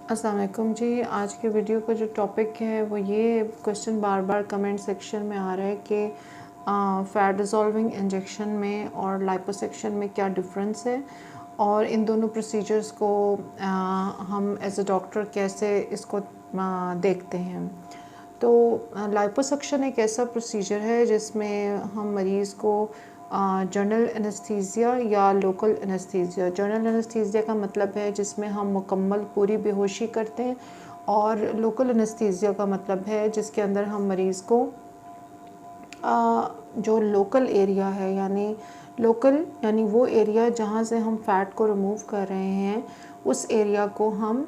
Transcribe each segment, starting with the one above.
अस्सलाम वालेकुम जी। आज के वीडियो का जो टॉपिक है वो ये क्वेश्चन बार बार कमेंट सेक्शन में आ रहा है कि फैट डिज़ोल्विंग इंजेक्शन में और लाइपोसक्शन में क्या डिफरेंस है और इन दोनों प्रोसीजर्स को हम एज अ डॉक्टर कैसे इसको देखते हैं। तो लाइपोसक्शन एक ऐसा प्रोसीजर है जिसमें हम मरीज़ को जनरल एनेस्थीसिया या लोकल एनेस्थीसिया, जनरल एनेस्थीसिया का मतलब है जिसमें हम मुकम्मल पूरी बेहोशी करते हैं, और लोकल एनेस्थीसिया का मतलब है जिसके अंदर हम मरीज़ को जो लोकल एरिया है, यानी लोकल यानी वो एरिया जहाँ से हम फ़ैट को रिमूव कर रहे हैं उस एरिया को हम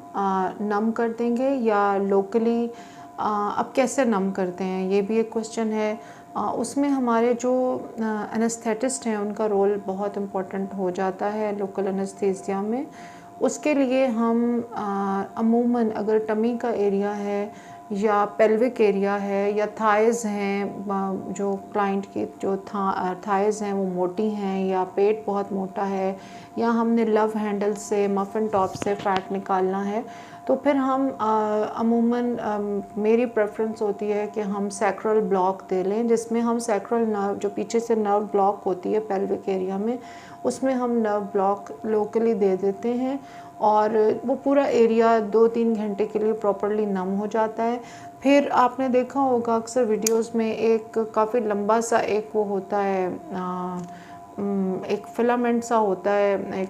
नम कर देंगे, या लोकली अब कैसे नम करते हैं ये भी एक क्वेश्चन है। उसमें हमारे जो एनेस्थेटिस्ट हैं उनका रोल बहुत इम्पोर्टेंट हो जाता है लोकल एनेस्थीसिया में। उसके लिए हम अमूमन अगर टमी का एरिया है या पेल्विक एरिया है या थाइज़ हैं, जो क्लाइंट की जो थाइज़ हैं वो मोटी हैं या पेट बहुत मोटा है, या हमने लव हैंडल से मफ़िन टॉप से फ़ैट निकालना है, तो फिर हम अमूमन मेरी प्रेफरेंस होती है कि हम सैक्रल ब्लॉक दे लें, जिसमें हम सैक्रल नर्व जो पीछे से नर्व ब्लॉक होती है पेल्विक एरिया में, उसमें हम नर्व ब्लॉक लोकली दे देते हैं और वो पूरा एरिया 2-3 घंटे के लिए प्रॉपर्ली नम हो जाता है। फिर आपने देखा होगा अक्सर वीडियोस में एक काफ़ी लंबा सा एक वो होता है, एक फिलामेंट सा होता है,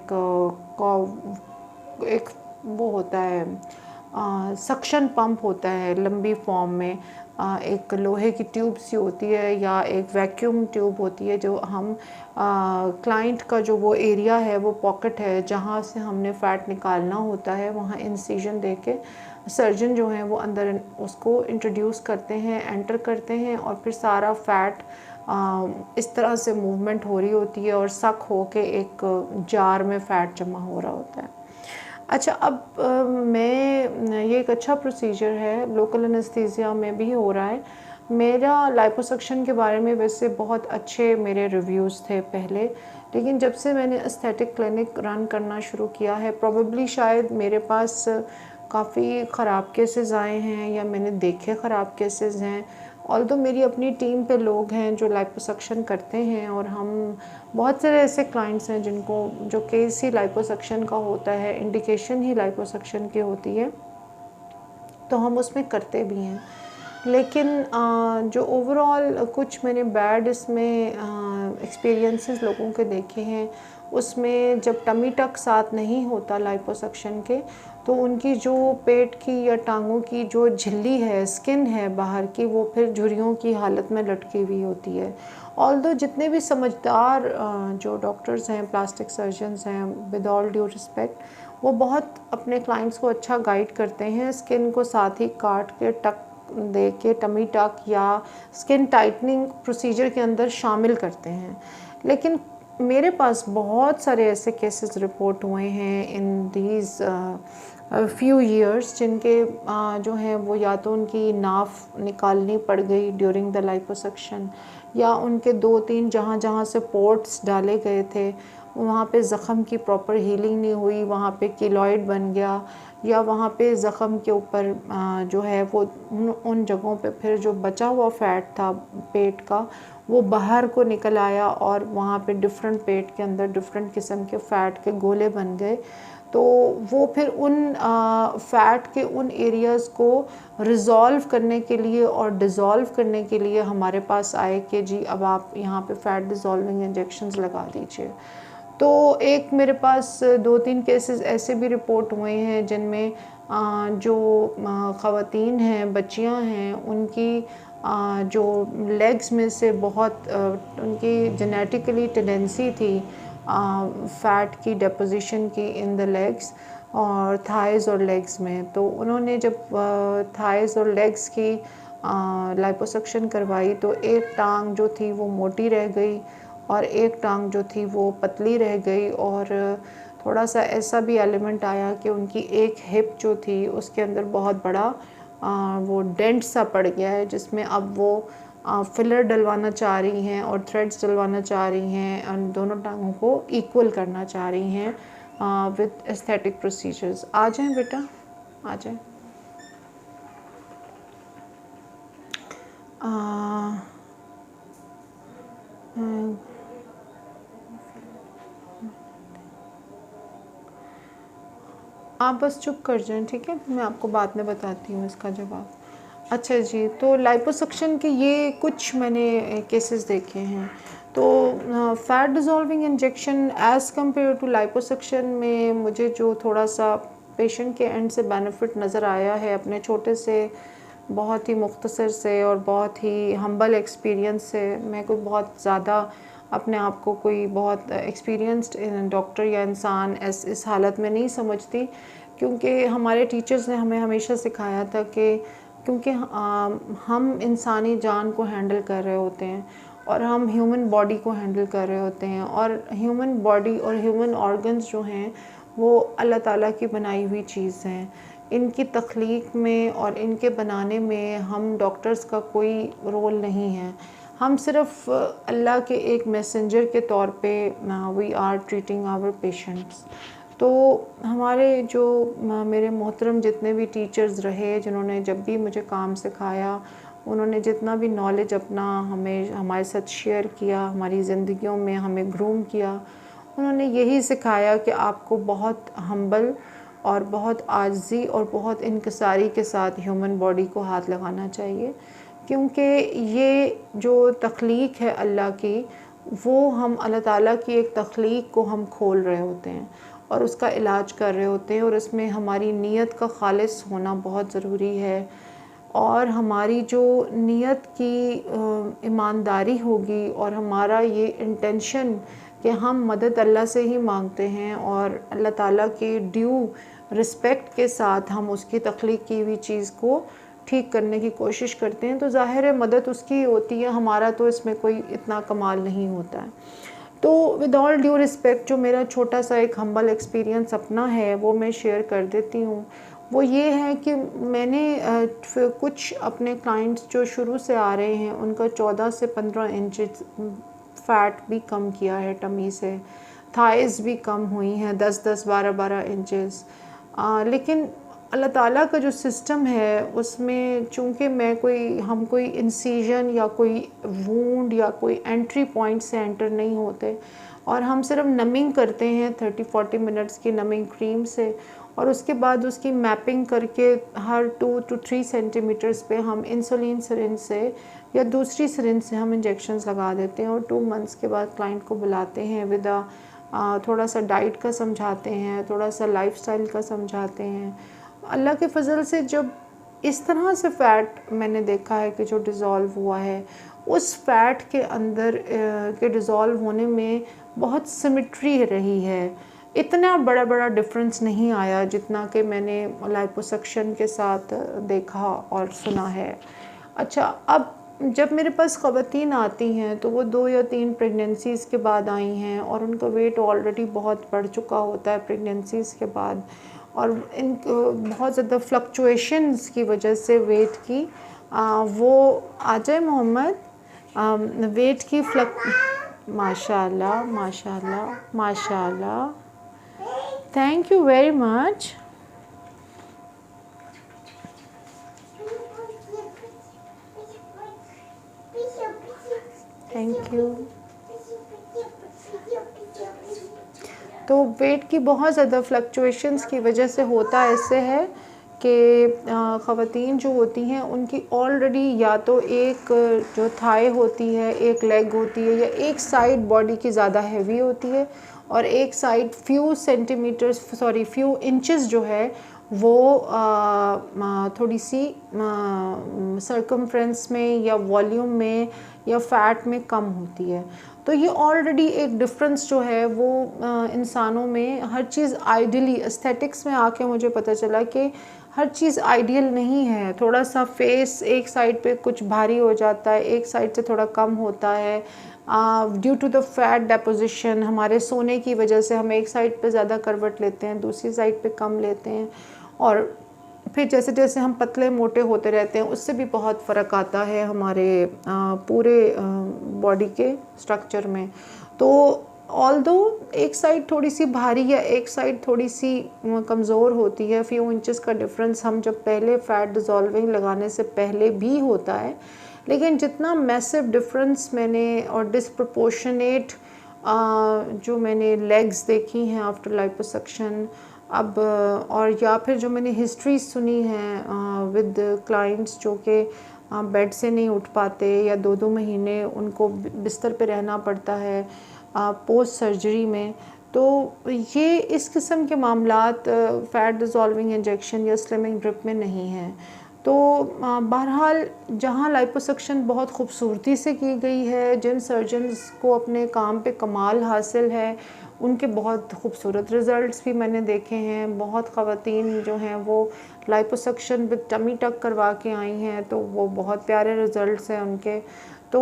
एक वो होता है सक्शन पंप होता है लंबी फॉर्म में, एक लोहे की ट्यूब सी होती है या एक वैक्यूम ट्यूब होती है, जो हम क्लाइंट का जो वो एरिया है, वो पॉकेट है जहाँ से हमने फ़ैट निकालना होता है, वहाँ इंसिजन दे के सर्जन जो है वो अंदर उसको इंट्रोड्यूस करते हैं, एंटर करते हैं, और फिर सारा फ़ैट इस तरह से मूवमेंट हो रही होती है और सक हो के एक जार में फ़ैट जमा हो रहा होता है। अच्छा, अब ये एक अच्छा प्रोसीजर है, लोकल एनेस्थीसिया में भी हो रहा है। मेरा लाइपोसक्शन के बारे में वैसे बहुत अच्छे मेरे रिव्यूज़ थे पहले, लेकिन जब से मैंने एस्थेटिक क्लिनिक रन करना शुरू किया है, प्रोबेबली शायद मेरे पास काफ़ी ख़राब केसेस आए हैं या मैंने देखे ख़राब केसेस हैं। ऑल्दो मेरी अपनी टीम पे लोग हैं जो लाइपोसक्शन करते हैं, और हम बहुत सारे ऐसे क्लाइंट्स हैं जिनको जो केस ही लाइपोसक्शन का होता है, इंडिकेशन ही लाइपोसक्शन की होती है, तो हम उसमें करते भी हैं। लेकिन जो ओवरऑल कुछ मैंने बैड इसमें एक्सपीरियंसेस लोगों के देखे हैं, उसमें जब टमी टक साथ नहीं होता लाइपोसक्शन के, तो उनकी जो पेट की या टांगों की जो झिल्ली है, स्किन है बाहर की, वो फिर झुर्रियों की हालत में लटकी हुई होती है। ऑल्दो जितने भी समझदार जो डॉक्टर्स हैं, प्लास्टिक सर्जन्स हैं, विद ऑल ड्यू रिस्पेक्ट, वो बहुत अपने क्लाइंट्स को अच्छा गाइड करते हैं, स्किन को साथ ही काट के टक दे के टमी टक या स्किन टाइटनिंग प्रोसीजर के अंदर शामिल करते हैं। लेकिन मेरे पास बहुत सारे ऐसे केसेस रिपोर्ट हुए हैं इन दीज फ्यू ईयर्स, जिनके जो हैं वो या तो उनकी नाफ निकालनी पड़ गई ड्यूरिंग द लाइपोसक्शन, या उनके 2-3 जहाँ से पोर्ट्स डाले गए थे वहाँ पे ज़ख़म की प्रॉपर हीलिंग नहीं हुई, वहाँ पे कीलॉइड बन गया, या वहाँ पे ज़ख़म के ऊपर जो है वो उन जगहों पे फिर जो बचा हुआ फ़ैट था पेट का, वो बाहर को निकल आया और वहाँ पे डिफरेंट पेट के अंदर डिफरेंट किस्म के फ़ैट के गोले बन गए। तो वो फिर उन फ़ैट के उन एरियाज़ को रिज़ॉल्व करने के लिए और डिज़ोल्व करने के लिए हमारे पास आए कि जी अब आप यहाँ पे फ़ैट डिज़ोल्विंग इंजेक्शंस लगा दीजिए। तो एक मेरे पास 2-3 केसेस ऐसे भी रिपोर्ट हुए हैं जिनमें जो ख़वातीन हैं, बच्चियां हैं, उनकी जो लेग्स में से बहुत उनकी जेनेटिकली टेंडेंसी थी फ़ैट की डिपोजिशन की इन द लेग्स और थाइज़ और लेग्स में। तो उन्होंने जब थाइज़ और लेग्स की लाइपोसक्शन करवाई तो एक टांग जो थी वो मोटी रह गई और एक टांग जो थी वो पतली रह गई, और थोड़ा सा ऐसा भी एलिमेंट आया कि उनकी एक हिप जो थी उसके अंदर बहुत बड़ा वो डेंट सा पड़ गया है, जिसमें अब वो फिलर डलवाना चाह रही हैं और थ्रेड्स डलवाना चाह रही हैं और दोनों टांगों को इक्वल करना चाह रही हैं विद एस्थेटिक प्रोसीजर्स। आ जाएं बेटा। आ जाए। आप बस चुप कर जाएं, ठीक है, मैं आपको बाद में बताती हूँ इसका जवाब। अच्छा जी, तो लाइपोसक्शन के ये कुछ मैंने केसेस देखे हैं। तो fat dissolving injection as compare to liposuction में मुझे जो थोड़ा सा पेशेंट के एंड से बेनिफिट नज़र आया है, अपने छोटे से बहुत ही मुख्तसर से और बहुत ही हम्बल एक्सपीरियंस से, मैं कोई बहुत ज़्यादा अपने आप को कोई बहुत एक्सपीरियंस्ड डॉक्टर या इंसान इस हालत में नहीं समझती, क्योंकि हमारे टीचर्स ने हमें हमेशा सिखाया था कि क्योंकि हम इंसानी जान को हैंडल कर रहे होते हैं और हम ह्यूमन बॉडी को हैंडल कर रहे होते हैं, और ह्यूमन बॉडी और ह्यूमन ऑर्गन्स जो हैं वो अल्लाह ताला की बनाई हुई चीज़ हैं। इनकी तख्लीक में और इनके बनाने में हम डॉक्टर्स का कोई रोल नहीं है। हम सिर्फ अल्लाह के एक मैसेंजर के तौर पे we are treating our patients. तो हमारे जो मेरे मोहतरम जितने भी टीचर्स रहे, जिन्होंने जब भी मुझे काम सिखाया, उन्होंने जितना भी नॉलेज अपना हमें हमारे साथ शेयर किया, हमारी ज़िंदगियों में हमें ग्रूम किया, उन्होंने यही सिखाया कि आपको बहुत हम्बल और बहुत आजिज़ी और बहुत इनकिसारी के साथ ह्यूमन बॉडी को हाथ लगाना चाहिए, क्योंकि ये जो तख्लीक है अल्लाह की, वो हम अल्लाह ताला की एक तख्लीक को हम खोल रहे होते हैं और उसका इलाज कर रहे होते हैं, और इसमें हमारी नीयत का खालिस होना बहुत ज़रूरी है। और हमारी जो नीयत की ईमानदारी होगी और हमारा ये इंटेंशन कि हम मदद अल्लाह से ही मांगते हैं और अल्लाह ताला के ड्यू रिस्पेक्ट के साथ हम उसकी तख्लीक की हुई चीज़ को ठीक करने की कोशिश करते हैं, तो ज़ाहिर है मदद उसकी होती है, हमारा तो इसमें कोई इतना कमाल नहीं होता है। तो विद ऑल ड्यू रिस्पेक्ट, जो मेरा छोटा सा एक हम्बल एक्सपीरियंस अपना है वो मैं शेयर कर देती हूँ। वो ये है कि मैंने कुछ अपने क्लाइंट्स जो शुरू से आ रहे हैं उनका 14 से 15 इंचेस फ़ैट भी कम किया है टमी से, थाइज़ भी कम हुई हैं 10-10, 12-12 इंचेस। लेकिन अल्लाह ताला का जो सिस्टम है उसमें चूँकि हम कोई इंसिजन या कोई वूंड या कोई एंट्री पॉइंट से एंटर नहीं होते, और हम सिर्फ नमिंग करते हैं 30-40 मिनट्स की नमिंग क्रीम से, और उसके बाद उसकी मैपिंग करके हर 2 to 3 सेंटीमीटर्स पे हम इंसुलिन सिरिंज से या दूसरी सिरिंज से हम इंजेक्शंस लगा देते हैं, और 2 मंथ्स के बाद क्लाइंट को बुलाते हैं विद थोड़ा सा डाइट का समझाते हैं, थोड़ा सा लाइफस्टाइल का समझाते हैं। अल्लाह के फ़ज़ल से जब इस तरह से फ़ैट मैंने देखा है कि जो डिज़ोल्व हुआ है, उस फ़ैट के अंदर के डिज़ोल्व होने में बहुत सिमेट्री रही है। इतना बड़ा डिफरेंस नहीं आया जितना कि मैंने लाइपोसक्शन के साथ देखा और सुना है। अच्छा, अब जब मेरे पास ख़वातीन आती हैं तो वो 2 या 3 प्रेगनेंसीज़ के बाद आई हैं और उनका वेट ऑलरेडी बहुत बढ़ चुका होता है प्रेगनेंसीज़ के बाद, और इन बहुत ज़्यादा फ्लक्चुएशंस की वजह से वेट की वो आ जाए मोहम्मद वेट की माशाल्लाह माशाल्लाह माशाल्लाह, thank you very much. Thank you. तो वेट की बहुत ज़्यादा फ्लक्चुएशंस की वजह से होता ऐसे है कि ख़वातीन जो होती हैं उनकी ऑलरेडी या तो एक जो थाई होती है, एक लेग होती है, या एक साइड बॉडी की ज़्यादा हैवी होती है और एक साइड फ्यू इंचेस जो है वो थोड़ी सी सर्कमफ्रेंस में या वॉल्यूम में या फ़ैट में कम होती है। तो ये ऑलरेडी एक डिफरेंस जो है वो इंसानों में हर चीज़ आइडियली एस्थेटिक्स में आके मुझे पता चला कि हर चीज़ आइडियल नहीं है। थोड़ा सा फेस एक साइड पे कुछ भारी हो जाता है, एक साइड से थोड़ा कम होता है due to the fat deposition. हमारे सोने की वजह से हम एक साइड पे ज़्यादा करवट लेते हैं, दूसरी साइड पे कम लेते हैं, और फिर जैसे जैसे हम पतले मोटे होते रहते हैं उससे भी बहुत फ़र्क आता है हमारे पूरे बॉडी के स्ट्रक्चर में। तो ऑल्दो एक साइड थोड़ी सी भारी या एक साइड थोड़ी सी कमज़ोर होती है, फ्यू इंचेस का डिफरेंस हम जब पहले फैट डिज़ोल्विंग लगाने से पहले भी होता है, लेकिन जितना मैसिव डिफरेंस मैंने और डिस्प्रपोर्शनेट जो मैंने लेग्स देखी हैं आफ्टर लाइपोसक्शन, अब और या फिर जो मैंने हिस्ट्री सुनी है विद क्लाइंट्स जो कि बेड से नहीं उठ पाते या 2-2 महीने उनको बिस्तर पे रहना पड़ता है पोस्ट सर्जरी में, तो ये इस किस्म के मामलात फ़ैट डिज़ोल्विंग इंजेक्शन या स्लिमिंग ड्रिप में नहीं हैं। तो बहरहाल जहाँ लाइपोसक्शन बहुत खूबसूरती से की गई है, जिन सर्जन्स को अपने काम पे कमाल हासिल है, उनके बहुत खूबसूरत रिज़ल्ट्स भी मैंने देखे हैं। बहुत ख़वातीन जो हैं वो लाइपोसक्शन विद टमी टक करवा के आई हैं, तो वो बहुत प्यारे रिज़ल्ट्स हैं उनके। तो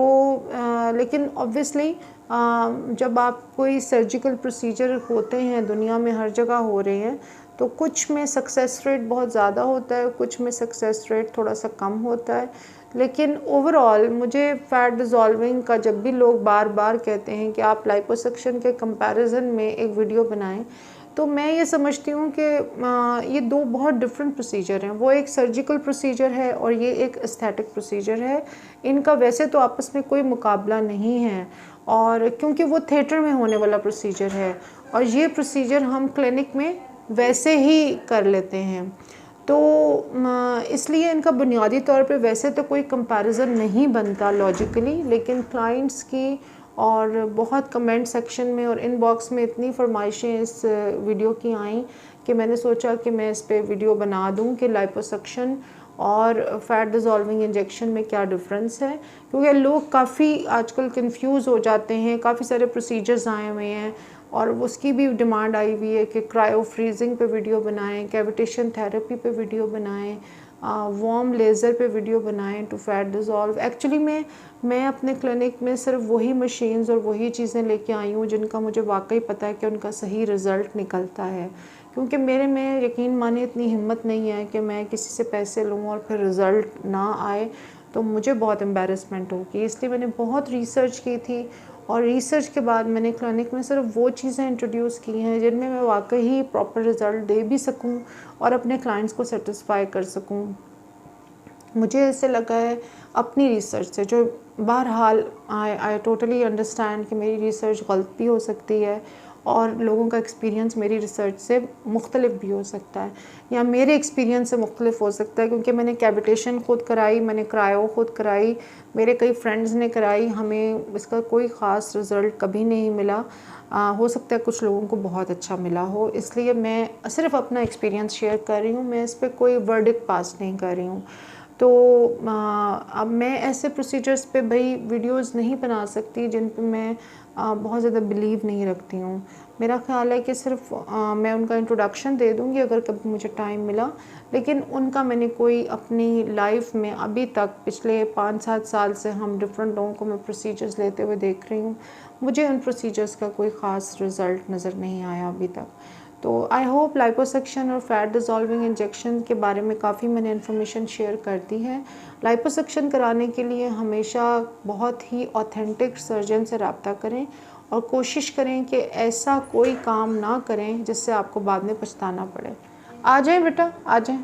लेकिन ऑब्वियसली जब आप कोई सर्जिकल प्रोसीजर होते हैं, दुनिया में हर जगह हो रहे हैं, तो कुछ में सक्सेस रेट बहुत ज़्यादा होता है, कुछ में सक्सेस रेट थोड़ा सा कम होता है। लेकिन ओवरऑल मुझे फ़ैट डिज़ोल्विंग का जब भी लोग बार बार कहते हैं कि आप लाइपोसक्शन के कंपैरिजन में एक वीडियो बनाएं, तो मैं ये समझती हूँ कि ये दो बहुत डिफरेंट प्रोसीजर हैं। वो एक सर्जिकल प्रोसीजर है और ये एक एस्थेटिक प्रोसीजर है। इनका वैसे तो आपस में कोई मुकाबला नहीं है, और क्योंकि वो थिएटर में होने वाला प्रोसीजर है और ये प्रोसीजर हम क्लिनिक में वैसे ही कर लेते हैं, तो इसलिए इनका बुनियादी तौर पे वैसे तो कोई कंपैरिजन नहीं बनता लॉजिकली। लेकिन क्लाइंट्स की और बहुत कमेंट सेक्शन में और इनबॉक्स में इतनी फरमाइशें इस वीडियो की आईं कि मैंने सोचा कि मैं इस पे वीडियो बना दूं कि लाइपोसक्शन और फ़ैट डिज़ोल्विंग इंजेक्शन में क्या डिफरेंस है, क्योंकि लोग काफ़ी आजकल कंफ्यूज हो जाते हैं। काफ़ी सारे प्रोसीजर्स आए हुए हैं और उसकी भी डिमांड आई हुई है कि क्रायो फ्रीजिंग पे वीडियो बनाएं, कैविटेशन थेरेपी पे वीडियो बनाएं, वार्म लेज़र पे वीडियो बनाएं टू फैट डिज़ोल्व। एक्चुअली मैं अपने क्लिनिक में सिर्फ वही मशीन्स और वही चीज़ें लेके आई हूँ जिनका मुझे वाकई पता है कि उनका सही रिज़ल्ट निकलता है, क्योंकि मेरे में यकीन मानिए इतनी हिम्मत नहीं है कि मैं किसी से पैसे लूँ और फिर रिज़ल्ट ना आए तो मुझे बहुत एम्बैरेसमेंट होगी। इसलिए मैंने बहुत रिसर्च की थी और रिसर्च के बाद मैंने क्लिनिक में सिर्फ वो चीज़ें इंट्रोड्यूस की हैं जिनमें मैं वाकई ही प्रॉपर रिज़ल्ट दे भी सकूं और अपने क्लाइंट्स को सेटिस्फाई कर सकूं। मुझे ऐसे लगा है अपनी रिसर्च से, जो बहरहाल आई टोटली अंडरस्टैंड कि मेरी रिसर्च गलत भी हो सकती है और लोगों का एक्सपीरियंस मेरी रिसर्च से मुख्तलिफ भी हो सकता है या मेरे एक्सपीरियंस से मुख्तलिफ हो सकता है, क्योंकि मैंने कैविटेशन खुद कराई, मैंने क्रायो खुद कराई, मेरे कई फ्रेंड्स ने कराई, हमें इसका कोई ख़ास रिज़ल्ट कभी नहीं मिला। हो सकता है कुछ लोगों को बहुत अच्छा मिला हो, इसलिए मैं सिर्फ अपना एक्सपीरियंस शेयर कर रही हूँ, मैं इस पर कोई वर्डिक्ट पास नहीं कर रही हूँ। तो अब मैं ऐसे प्रोसीजर्स पे भाई वीडियोस नहीं बना सकती जिन पे मैं बहुत ज़्यादा बिलीव नहीं रखती हूँ। मेरा ख़्याल है कि सिर्फ मैं उनका इंट्रोडक्शन दे दूँगी अगर कभी मुझे टाइम मिला, लेकिन उनका मैंने कोई अपनी लाइफ में अभी तक पिछले 5-7 साल से हम डिफरेंट लोगों को मैं प्रोसीजर्स लेते हुए देख रही हूँ, मुझे उन प्रोसीजर्स का कोई ख़ास रिज़ल्ट नज़र नहीं आया अभी तक। तो आई होप लाइपोसक्शन और फ़ैट डिज़ोल्विंग इंजेक्शन के बारे में काफ़ी मैंने इन्फॉर्मेशन शेयर कर दी है। लाइपोसक्शन कराने के लिए हमेशा बहुत ही ऑथेंटिक सर्जन से रब्ता करें और कोशिश करें कि ऐसा कोई काम ना करें जिससे आपको बाद में पछताना पड़े। आ जाएं बेटा, आ जाएं।